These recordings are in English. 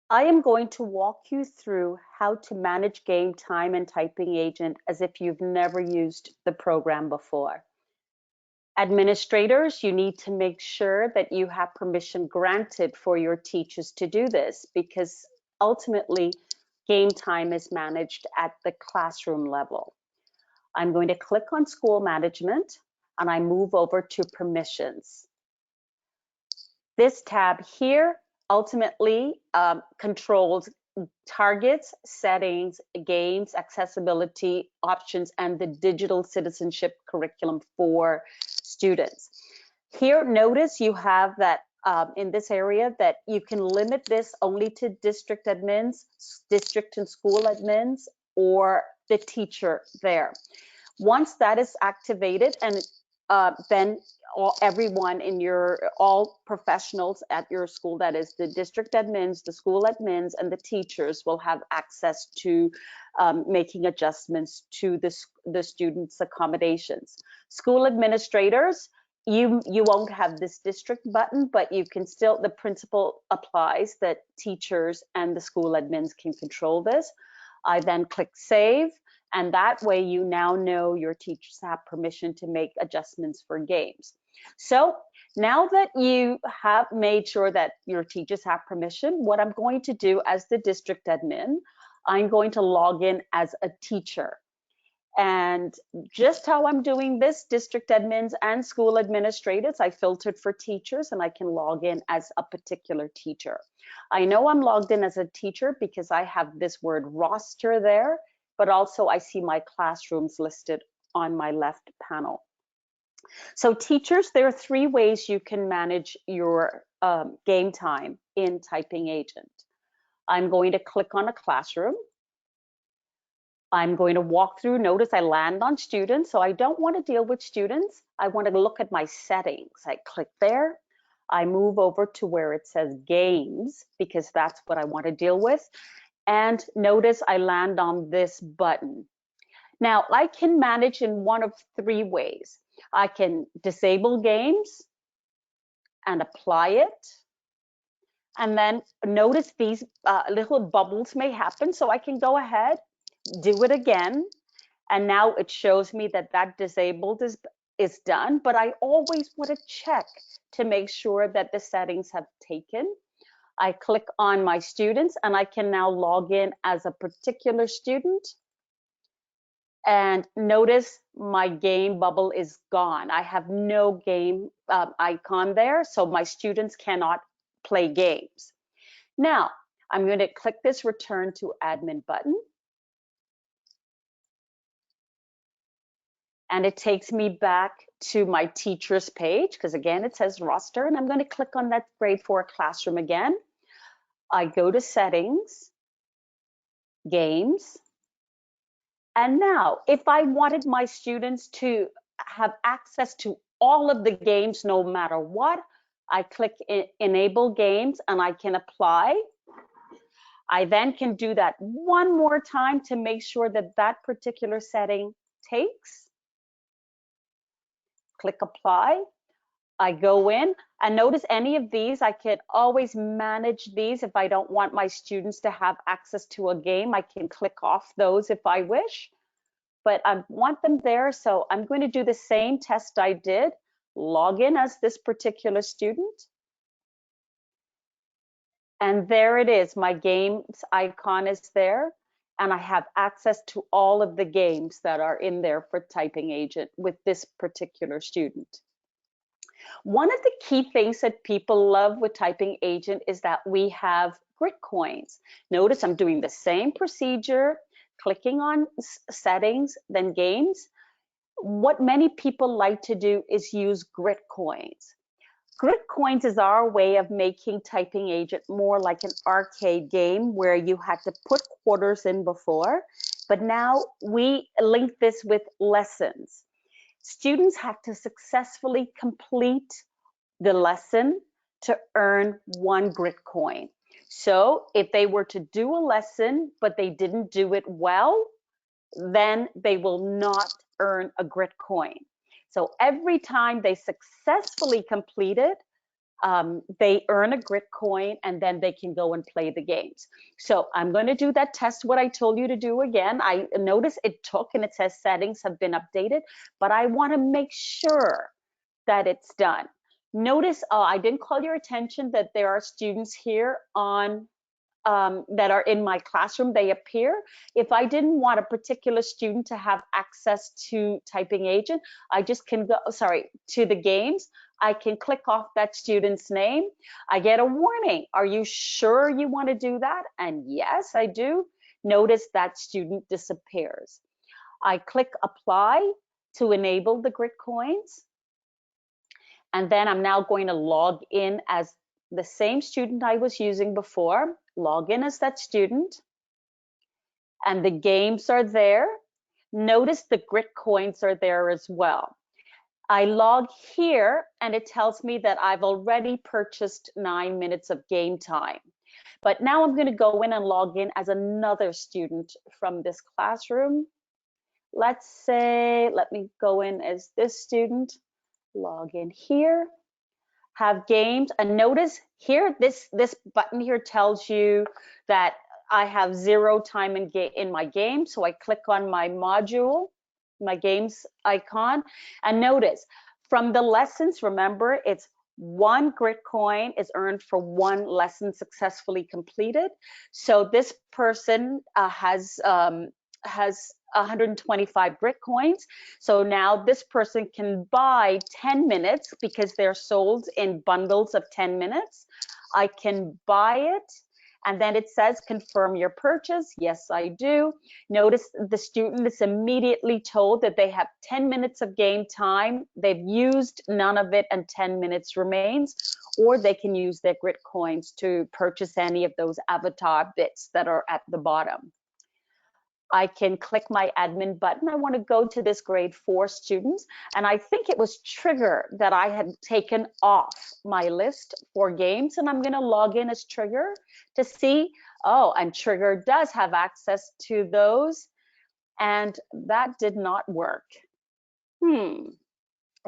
I am going to walk you through how to manage game time in Typing Agent as if you've never used the program before. Administrators, you need to make sure that you have permission granted for your teachers to do this because ultimately game time is managed at the classroom level. I'm going to click on School Management and I move over to Permissions. This tab here ultimately controls targets, settings, games, accessibility options, and the digital citizenship curriculum for students. Here, notice you have that in this area that you can limit this only to district admins, district and school admins, or the teacher there. Once that is activated, and then everyone in all professionals at your school, that is the district admins, the school admins, and the teachers will have access to making adjustments to the students' accommodations. School administrators, you won't have this district button, but you can still, the principle applies that teachers and the school admins can control this. I then click Save. And that way you now know your teachers have permission to make adjustments for games. So now that you have made sure that your teachers have permission, what I'm going to do as the district admin, I'm going to log in as a teacher. And just how I'm doing this, district admins and school administrators, I filtered for teachers and I can log in as a particular teacher. I know I'm logged in as a teacher because I have this word roster there, but also I see my classrooms listed on my left panel. So teachers, there are 3 ways you can manage your game time in Typing Agent. I'm going to click on a classroom. I'm going to walk through, notice I land on students, so I don't want to deal with students. I want to look at my settings. I click there. I move over to where it says games because that's what I want to deal with. And notice I land on this button. Now I can manage in one of 3 ways. I can disable games and apply it. And then notice these little bubbles may happen. So I can go ahead, do it again. And now it shows me that that disabled is done. But I always want to check to make sure that the settings have taken. I click on my students and I can now log in as a particular student. And notice my game bubble is gone. I have no game icon there, so my students cannot play games. Now, I'm going to click this Return to Admin button. And it takes me back to my teachers page, because again, it says roster, and I'm going to click on that grade 4 classroom again. I go to Settings, Games, and now, if I wanted my students to have access to all of the games no matter what, I click Enable Games and I can apply. I then can do that one more time to make sure that that particular setting takes. Click Apply. I go in and notice any of these, I can always manage these. If I don't want my students to have access to a game, I can click off those if I wish. But I want them there, so I'm going to do the same test I did, log in as this particular student. And there it is, my games icon is there, and I have access to all of the games that are in there for Typing Agent with this particular student. One of the key things that people love with Typing Agent is that we have grit coins. Notice I'm doing the same procedure, clicking on settings, then games. What many people like to do is use grit coins. Grit coins is our way of making Typing Agent more like an arcade game where you had to put quarters in before, but now we link this with lessons. Students have to successfully complete the lesson to earn 1 grit coin. So if they were to do a lesson, but they didn't do it well, then they will not earn a grit coin. So every time they successfully complete it, they earn a grit coin and then they can go and play the games. So I'm going to do that test, what I told you to do again. I notice it took and it says settings have been updated, but I want to make sure that it's done. Notice I didn't call your attention that there are students here on that are in my classroom. They appear. If I didn't want a particular student to have access to typing agent, I just can go, sorry, to the games. I can click off that student's name. I get a warning. Are you sure you want to do that? And yes, I do. Notice that student disappears. I click apply to enable the grit coins. And then I'm now going to log in as the same student I was using before, log in as that student, and the games are there. Notice the grit coins are there as well. I log here and it tells me that I've already purchased 9 minutes of game time. But now I'm going to go in and log in as another student from this classroom. Let's say, let me go in as this student, log in here. Have games, and notice here this button here tells you that I have 0 time in my game. So I click on my module, my games icon, and notice from the lessons, remember it's 1 grit coin is earned for 1 lesson successfully completed. So this person has 125 grit coins. So now this person can buy 10 minutes because they're sold in bundles of 10 minutes. I can buy it, and then it says confirm your purchase. Yes, I do. Notice the student is immediately told that they have 10 minutes of game time. They've used none of it and 10 minutes remains, or they can use their grit coins to purchase any of those avatar bits that are at the bottom. I can click my admin button. I want to go to this grade 4 students, and I think it was Trigger that I had taken off my list for games, and I'm going to log in as Trigger to see, oh, and Trigger does have access to those, and that did not work.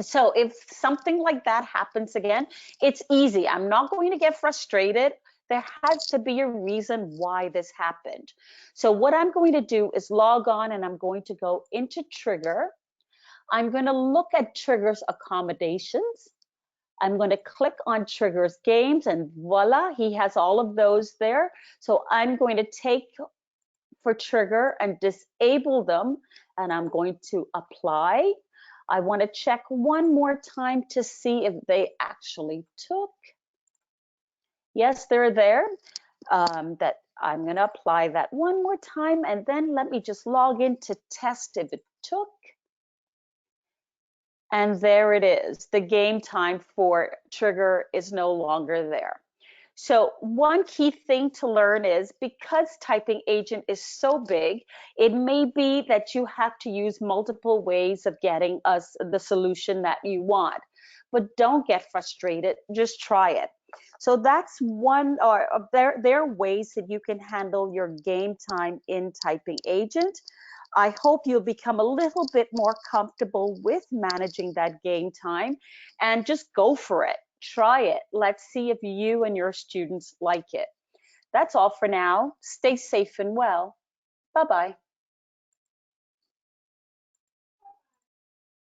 So if something like that happens again, it's easy. I'm not going to get frustrated. There has to be a reason why this happened. So what I'm going to do is log on and I'm going to go into Trigger. I'm going to look at Trigger's accommodations. I'm going to click on Trigger's games and voila, he has all of those there. So I'm going to take for Trigger and disable them, and I'm going to apply. I want to check one more time to see if they actually took. Yes, they're there. That I'm going to apply that one more time, and then let me just log in to test if it took. And there it is. The game time for Trigger is no longer there. So one key thing to learn is because typing agent is so big, it may be that you have to use multiple ways of getting us the solution that you want. But don't get frustrated, just try it. So that's one, or there are ways that you can handle your game time in typing agent. I hope you'll become a little bit more comfortable with managing that game time and just go for it. Try it. Let's see if you and your students like it. That's all for now. Stay safe and well. Bye-bye.